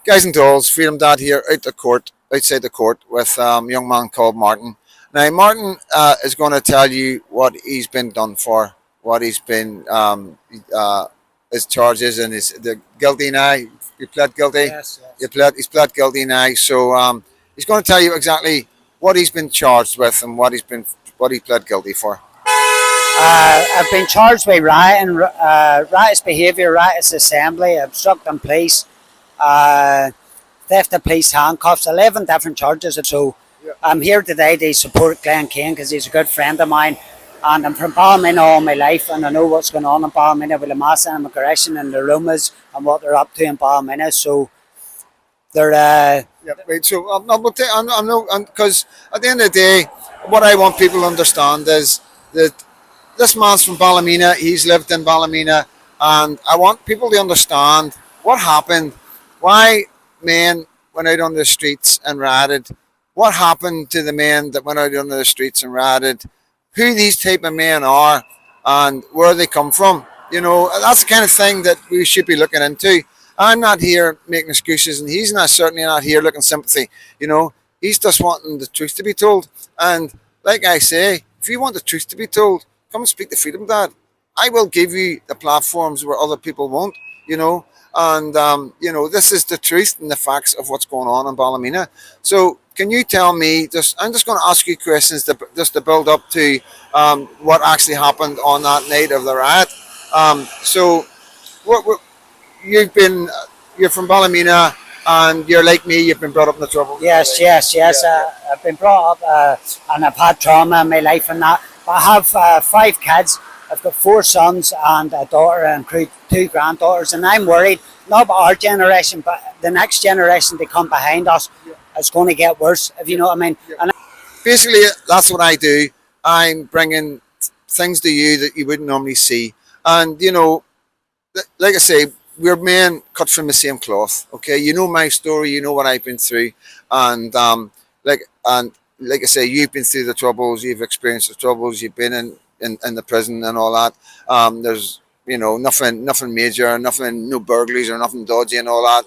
Guys and dolls, Freedom Dad here outside the court with a young man called Martin. Now, Martin is going to tell you what he's been done for, what he's been, his charges and the guilty now. You pled guilty. Yes, You yes. he's pled guilty now, so he's going to tell you exactly what he's been charged with and what he pled guilty for. I've been charged with rioting, riotous behaviour, riotous assembly, obstructing police, uh, theft of police handcuffs, 11 different charges. So Yeah. I'm here today to support Glenn Kane because he's a good friend of mine. And I'm from Ballymena all my life, and I know what's going on in Ballymena with the mass immigration and the rumours and what they're up to in Ballymena. So they're Yeah, right. So I'm no, because at the end of the day, what I want people to understand is that this man's from Ballymena. He's lived in Ballymena, and I want people to understand what happened, why men went out on the streets and rioted, what happened to the men that went out on the streets and rioted, who these type of men are, and where they come from. You know, that's the kind of thing that we should be looking into. I'm not here making excuses, and he's not certainly not here looking sympathy. You know, he's just wanting the truth to be told. And like I say, if you want the truth to be told, come and speak to Freedom Dad. I will give you the platforms where other people won't. You know, and this is the truth and the facts of what's going on in Ballymena. So can you tell me? I'm just going to ask you questions to build up to what actually happened on that night of the riot. So what you've been you're from Ballymena and you're like me, you've been brought up in the trouble. yes, yes, yes. I've been brought up and I've had trauma in my life and that. But I have 5 kids. I've got 4 sons and a daughter and 2 granddaughters, and I'm worried not about our generation, but the next generation to come behind us. It's going to get worse, if you know what I mean. Yeah. And Basically, that's what I do. I'm bringing things to you that you wouldn't normally see, and like I say, we're men cut from the same cloth. Okay, you know my story, you know what I've been through, and like I say, you've been through the troubles, you've experienced the troubles, you've been in the prison and all that. There's nothing major, nothing, no burglaries or nothing dodgy and all that.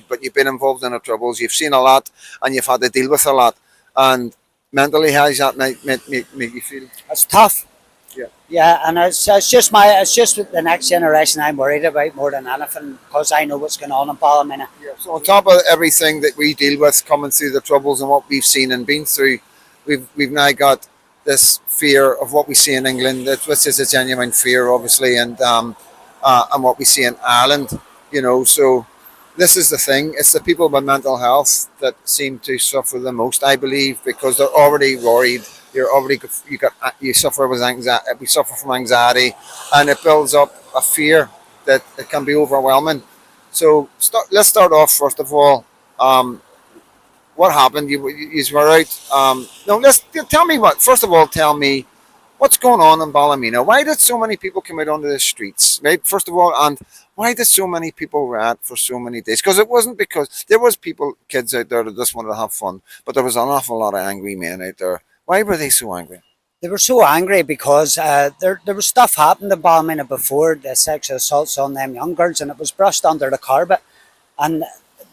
But you've been involved in the troubles, you've seen a lot, and you've had to deal with a lot. And mentally, how's that make you feel? it's tough. Yeah. Yeah, and it's just the next generation I'm worried about more than anything because I know what's going on in Ballymena. Yeah. So on top of everything that we deal with, coming through the troubles and what we've seen and been through, we've now got this fear of what we see in England, which is a genuine fear, obviously, and what we see in Ireland. So this is the thing. It's the people with mental health that seem to suffer the most, I believe, because they're already worried. You suffer with anxiety. We suffer from anxiety, and it builds up a fear that it can be overwhelming. So let's start off first of all. What happened? You were out. No, let's tell me what. First of all, tell me what's going on in Ballymena. Why did so many people come out onto the streets? Right. First of all, and why did so many people riot for so many days? Because it wasn't because there was kids out there that just wanted to have fun, but there was an awful lot of angry men out there. Why were they so angry? They were so angry because there was stuff happened in Ballymena before, the sexual assaults on them young girls, and it was brushed under the carpet. And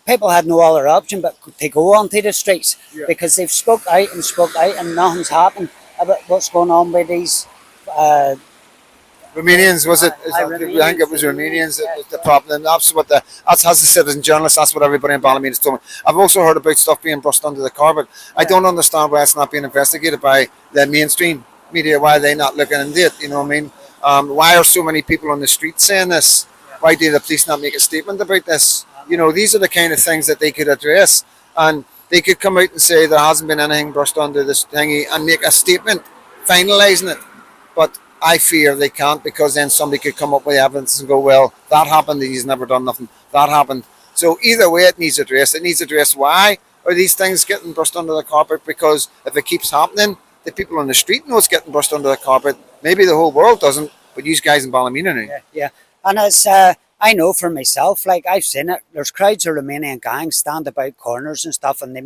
people had no other option but to go onto the streets because they've spoke out and nothing's happened about what's going on with these Romanians, was it? I think it was Romanians that was the problem. That's as a citizen journalist, that's what everybody in Ballymena is told me. I've also heard about stuff being brushed under the carpet. I don't understand why it's not being investigated by the mainstream media. Why are they not looking into it? You know what I mean? Why are so many people on the street saying this? Why do the police not make a statement about this? These are the kind of things that they could address, and they could come out and say there hasn't been anything brushed under this thingy and make a statement finalising it. But I fear they can't, because then somebody could come up with evidence and go, well, that happened and he's never done nothing. That happened. So either way, it needs addressed. It needs addressed. Why are these things getting brushed under the carpet? Because if it keeps happening, the people on the street know it's getting brushed under the carpet. Maybe the whole world doesn't, but you guys in Ballymena know. Yeah. And it's I know for myself, like I've seen it. There's crowds of Romanian gangs stand about corners and stuff, and they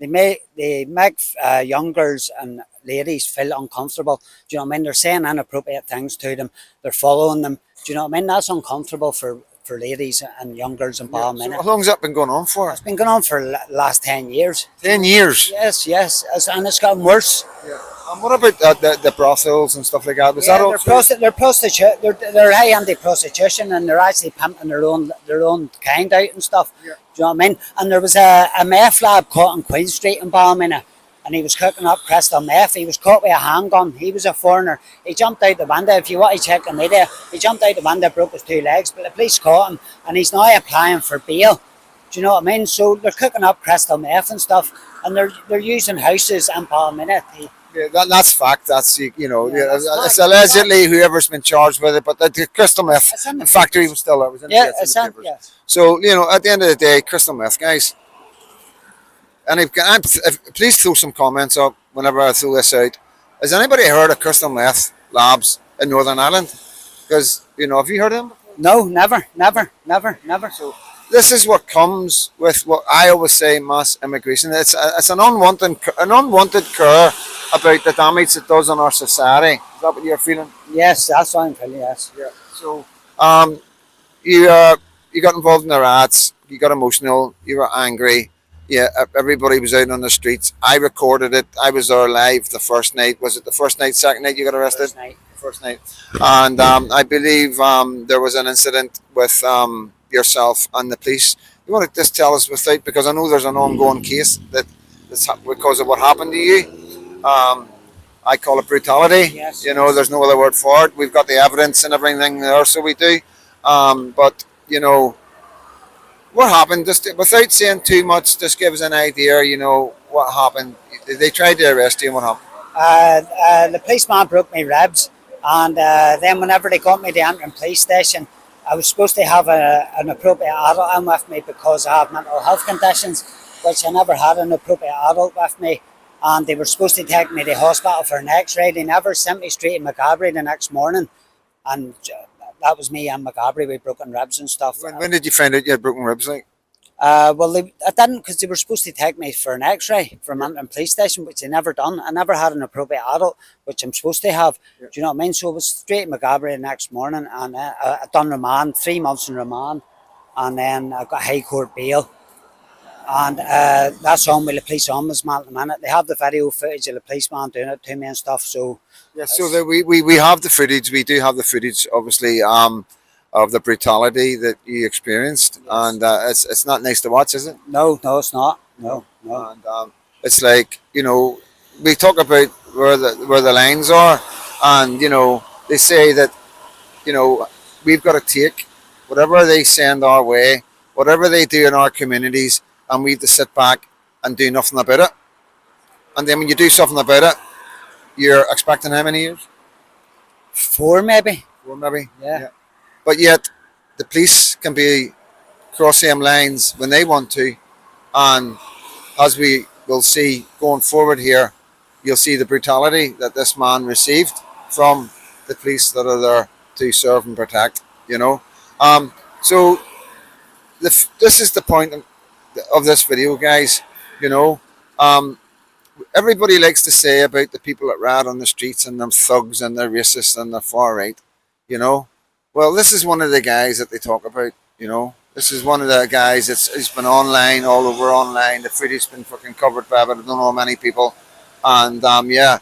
make young girls and ladies feel uncomfortable. Do you know what I mean? They're saying inappropriate things to them. They're following them. Do you know what I mean? That's uncomfortable for for ladies and young girls in Yeah. So Ballymena. how long's that been going on for? It's been going on for the last 10 years. 10 years. Yes, yes, and it's gotten worse. Yeah. And what about the brothels and stuff like that? Was that Yeah, also? they're high anti-prostitution, and they're actually pimping their own kind out and stuff. Yeah. Do you know what I mean? And there was a meth lab caught on Queen Street in Ballymena, and he was cooking up crystal meth. He was caught with a handgun. He was a foreigner. He jumped out the window. If you want to check the media, he jumped out the window, broke his 2 legs, but the police caught him, and he's now applying for bail. Do you know what I mean? So they're cooking up crystal meth and stuff, and they're using houses in Ballymena. Yeah, that's fact. That's Yeah, that's it's fact. allegedly whoever's been charged with it, but the crystal meth It's in the factory papers. was still there. It was in, Yeah, it's in it's the in, papers. yeah. So at the end of the day, crystal meth, guys. And please throw some comments up whenever I throw this out. Has anybody heard of crystal meth labs in Northern Ireland? Because have you heard of them? No, never, never, never, never. So this is what comes with what I always say: mass immigration. It's an unwanted cure about the damage it does on our society. Is that what you're feeling? Yes, that's what I'm feeling. Yes. Yeah. So you got involved in the rats. You got emotional. You were angry. Yeah, everybody was out on the streets. I recorded it. I was there live the first night. Was it the first night, second night you got arrested? First night. First night. And I believe there was an incident with yourself and the police. You want to just tell us without, because I know there's an ongoing case that's because of what happened to you. I call it brutality. Yes. There's no other word for it. We've got the evidence and everything there, so we do. But what happened? Just without saying too much, just give us an idea. What happened. They tried to arrest you. And what happened? The policeman broke my ribs, and then whenever they got me to Antrim police station, I was supposed to have an appropriate adult in with me because I have mental health conditions, which I never had an appropriate adult with me. And they were supposed to take me to hospital for an X-ray. They never sent me straight to Magabry the next morning, and that was me and Magabry with broken ribs and stuff. When did you find out you had broken ribs? Like? Well, I didn't, because they were supposed to take me for an X-ray from Antrim police station, which they never done. I never had an appropriate adult, which I'm supposed to have. Yeah. Do you know what I mean? So it was straight to Magabry the next morning, and I done remand, 3 months in remand, and then I got High Court bail. And that's on with the police ombudsman at the minute. They have the video footage of the policeman doing it to me and stuff. So Yeah, so we have the footage. We do have the footage, obviously, of the brutality that you experienced, and it's not nice to watch, is it? no, it's not. No. And it's like we talk about where the lines are, and they say that we've got to take whatever they send our way, whatever they do in our communities, and we have to sit back and do nothing about it. And then when you do something about it, you're expecting how many years? 4 maybe. Well, maybe. Yeah. But yet, the police can be cross same lines when they want to, and as we will see going forward here, you'll see the brutality that this man received from the police that are there to serve and protect. So this is the point of this video, guys. Everybody likes to say about the people that ride on the streets and them thugs and they're racist and they're far right. Well, this is one of the guys that they talk about. This is one of the guys he's been online, all over online. The footage's been fucking covered by I don't know how many people. And yeah,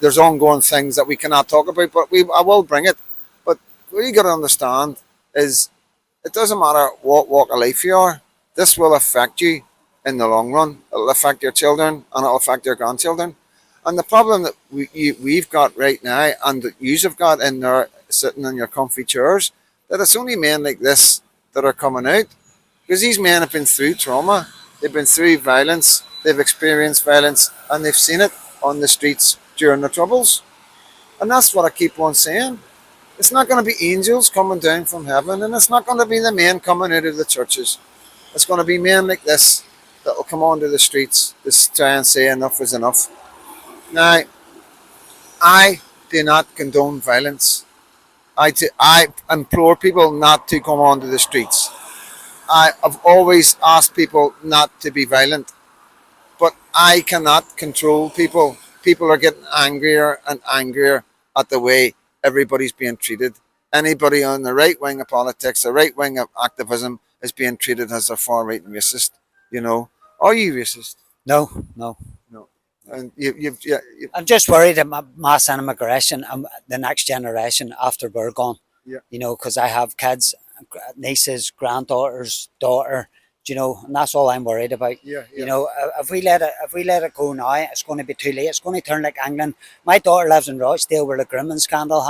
there's ongoing things that we cannot talk about, but I will bring it. But what you got to understand is it doesn't matter what walk of life you are. This will affect you in the long run. It'll affect your children and it'll affect your grandchildren. And the problem that we've got right now, and that you've got in there sitting in your comfy chairs, that it's only men like this that are coming out. Because these men have been through trauma, they've been through violence, they've experienced violence, and they've seen it on the streets during the Troubles. And that's what I keep on saying. It's not going to be angels coming down from heaven, and it's not going to be the men coming out of the churches. It's going to be men like this that will come onto the streets to try and say enough is enough. Now, I do not condone violence. I implore people not to come onto the streets. I've always asked people not to be violent, but I cannot control people. People are getting angrier and angrier at the way everybody's being treated. anybody on the right wing of politics, the right wing of activism, is being treated as a far right and racist. You know, are you racist? No, no. No. And you I'm just worried about mass immigration and the next generation after we're gone. yeah, You know, because I have kids, nieces, granddaughters, daughter. You know, and that's all I'm worried about. yeah, You yeah. know, if we let it go now, it's going to be too late. It's going to turn like England. My daughter lives in Rochdale, where the grooming scandal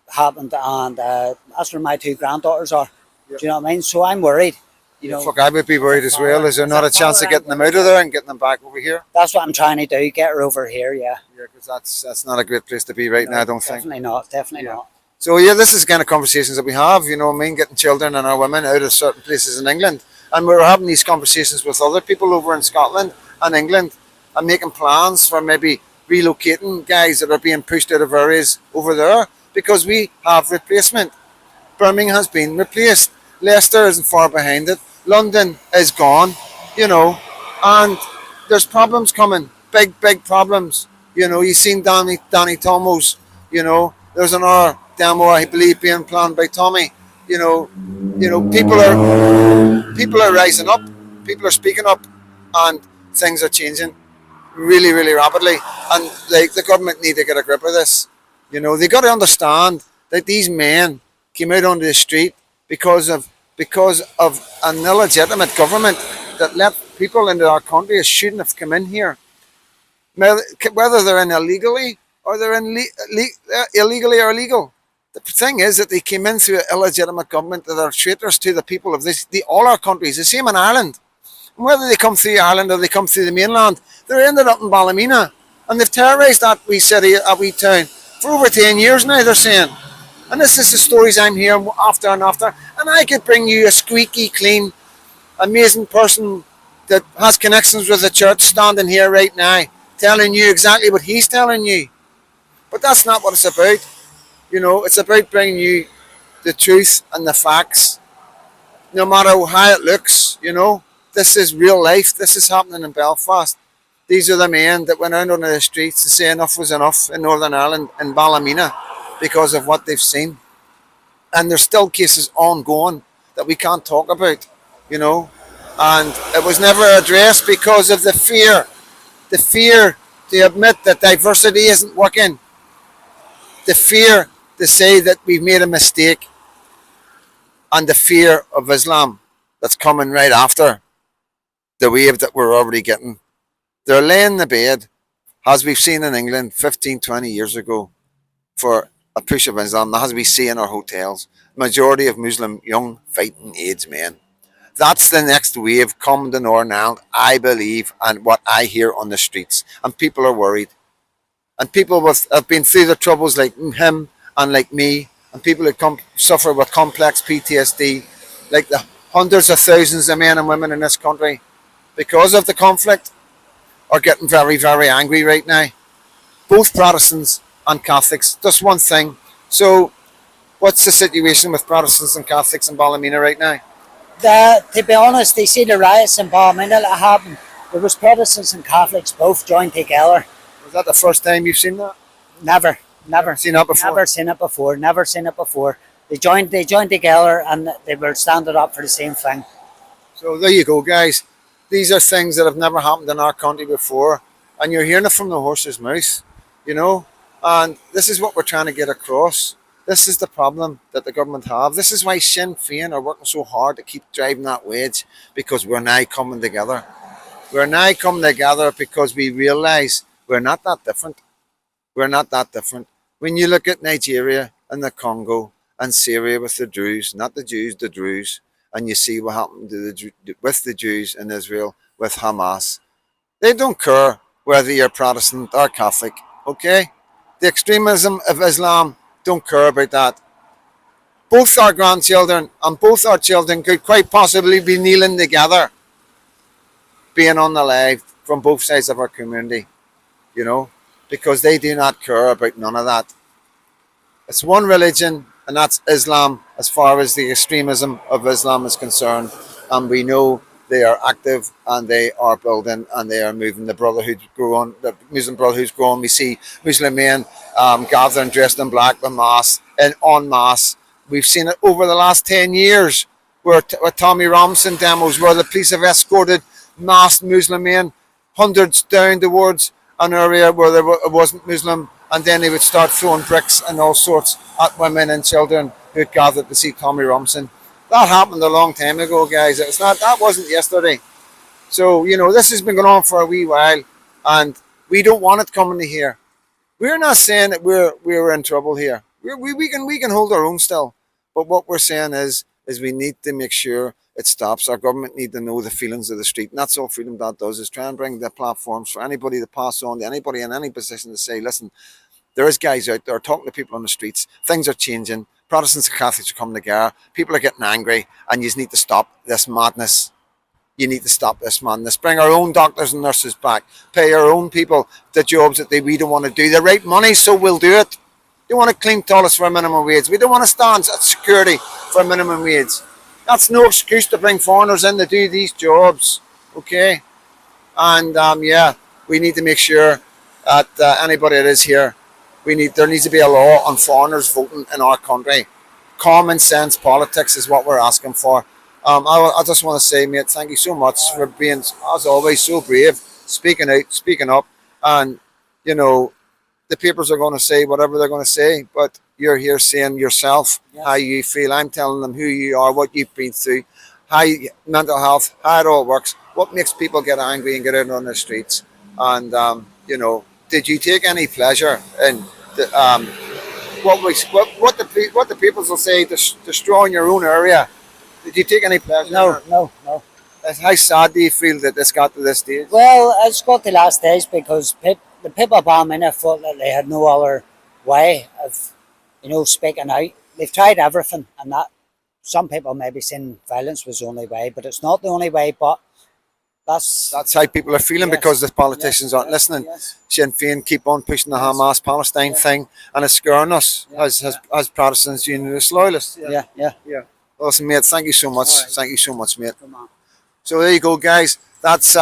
happened, and that's where my two granddaughters are. Yeah. Do you know what I mean? So I'm worried. You Yeah, know, fuck, I would be worried as well. Is there as not a a chance father, of I'm getting them worried. out of there and getting them back over here? That's what I'm trying to do. Get her over here. Yeah. Yeah, because that's not a great place to be right now, I No, don't think. definitely not. Definitely Yeah. not. So yeah, this is the kind of conversations that we have. You know, what I mean, getting children and our women out of certain places in England, and we're having these conversations with other people over in Scotland and England, and making plans for maybe relocating guys that are being pushed out of areas over there because we have replacement. Birmingham has been replaced. Leicester isn't far behind it. London is gone, you know, and there's problems coming. Big problems. You know, you've seen Danny Tomo's, you know, there's another demo I believe being planned by Tommy. You know, people are rising up, people are speaking up, and things are changing really rapidly. And like the government need to get a grip of this. You know, they got to understand that these men came out onto the street because of an illegitimate government that let people into our country who shouldn't have come in here, whether they're in illegally or they're in illegally or legal. The thing is that they came in through an illegitimate government that are traitors to the people of all our countries. The same in Ireland. And whether they come through Ireland or they come through the mainland, they're ended up in Ballymena. And they've terrorised that wee city, that wee town, for over 10 years now, they're saying. And this is the stories I'm hearing after and after. And I could bring you a squeaky clean, amazing person that has connections with the church standing here right now, telling you exactly what he's telling you. But that's not what it's about. You know, it's about bringing you the truth and the facts, no matter how it looks, you know. This is real life. This is happening in Belfast. These are the men that went out on the streets to say enough was enough in Northern Ireland, in Ballymena, because of what they've seen. And there's still cases ongoing that we can't talk about, you know. And it was never addressed because of the fear to admit that diversity isn't working, the fear to say that we've made a mistake, and the fear of Islam that's coming right after the wave that we're already getting. They're laying in the bed, as we've seen in England 15, 20 years ago, for a push of Islam, as we see in our hotels. Majority of Muslim young fighting AIDS men. That's the next wave coming to Northern Ireland, I believe, and what I hear on the streets. And people are worried. And people have been through the troubles like him and like me, and people who suffer with complex PTSD, like the hundreds of thousands of men and women in this country, because of the conflict, are getting very angry right now. Both Protestants and Catholics. Just one thing. So, what's the situation with Protestants and Catholics in Ballymena right now? To be honest, they see the riots in Ballymena that happened. There was Protestants and Catholics both joined together. Was that the first time you've seen that? Never Seen that before? never seen it before. Never seen it before. They joined together and they were standing up for the same thing. So there you go, guys. These are things that have never happened in our country before, and you're hearing it from the horse's mouth, you know. And this is what we're trying to get across. This is the problem that the government have. This is why Sinn Féin are working so hard to keep driving that wedge, because we're now coming together. We're now coming together because we realise we're not that different. We're not that different. When you look at Nigeria and the Congo and Syria with the Druze, not the Jews, the Druze, and you see what happened with the Jews in Israel with Hamas, they don't care whether you're Protestant or Catholic, okay? The extremism of Islam don't care about that. Both our grandchildren and both our children could quite possibly be kneeling together, being on the live from both sides of our community, you know, because they do not care about none of that. It's one religion, and that's Islam, as far as the extremism of Islam is concerned. And we know they are active and they are building and they are moving. The brotherhood growing, the Muslim brotherhood's growing. We see Muslim men gathering dressed in black with mass and en masse. We've seen it over the last 10 years where with Tommy Robinson demos where the police have escorted masked Muslim men, hundreds down towards an area where it wasn't Muslim, and then they would start throwing bricks and all sorts at women and children who had gathered to see Tommy Robinson. That happened a long time ago, guys. It's not that wasn't yesterday. So this has been going on for a wee while, and we don't want it coming to here. We're not saying that we're in trouble here. We can hold our own still, but what we're saying is we need to make sure it stops. Our government need to know the feelings of the street, and that's all Freedom Dad does, is try and bring the platforms for anybody to pass on to anybody in any position to say, listen, there is guys out there talking to people on the streets. Things are changing. Protestants and Catholics are coming together. People are getting angry, and you need to stop this madness. You need to stop this madness. Bring our own doctors and nurses back. Pay our own people the jobs that we don't want to do. The right money, so we'll do it. We want to clean toilets for a minimum wage. We don't want to stand at security for a minimum wage. That's no excuse to bring foreigners in to do these jobs. Okay? And yeah, we need to make sure that anybody that is here, there needs to be a law on foreigners voting in our country. Common sense politics is what we're asking for. I just want to say, mate, thank you so much for being, as always, so brave, speaking out, speaking up, and the papers are going to say whatever they're going to say, but you're here saying yourself how you feel. I'm telling them who you are, what you've been through, mental health, how it all works, what makes people get angry and get out on the streets. And did you take any pleasure in what the people will say, destroying your own area? Did you take any pleasure? No. How sad do you feel that this got to this stage? Well, it's got the last days because the people of Ballymena thought that they had no other way of, speaking out. They've tried everything, and that some people maybe saying violence was the only way, but it's not the only way. But that's how people are feeling, because the politicians aren't listening. Yes. Sinn Féin keep on pushing the Hamas Palestine thing, and it's scaring us as Protestants, Unionist loyalists. Yeah. Listen, mate, thank you so much. Right. Thank you so much, mate. Come on. So there you go, guys. That's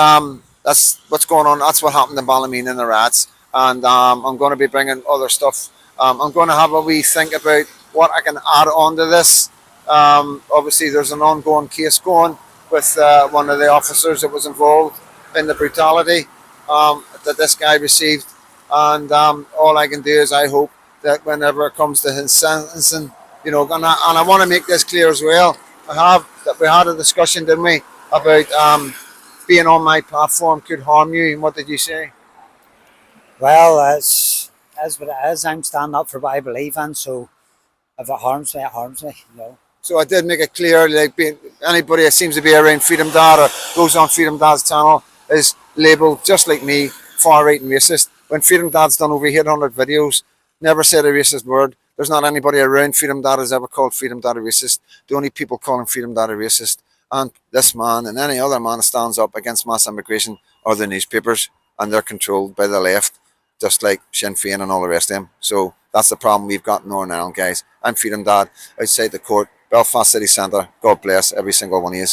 what's going on. That's what happened in Ballymena and the rats. And I'm going to be bringing other stuff. I'm going to have a wee think about what I can add on to this. Obviously, there's an ongoing case going with one of the officers that was involved in the brutality that this guy received. And all I can do is I hope that whenever it comes to his sentencing, and I want to make this clear as well. We had a discussion, didn't we, about being on my platform could harm you. And what did you say? Well, as what it is. I'm standing up for what I believe in. So if it harms me, it harms me. So I did make it clear, like anybody that seems to be around Freedom Dad or goes on Freedom Dad's channel is labelled, just like me, far right and racist. When Freedom Dad's done over 800 videos, never said a racist word. There's not anybody around Freedom Dad has ever called Freedom Dad a racist. The only people calling Freedom Dad a racist, and this man and any other man that stands up against mass immigration, are the newspapers, and they're controlled by the left, just like Sinn Féin and all the rest of them. So that's the problem we've got in Northern Ireland, guys. I'm Freedom Dad, outside the court, Belfast City Centre. God bless every single one of you.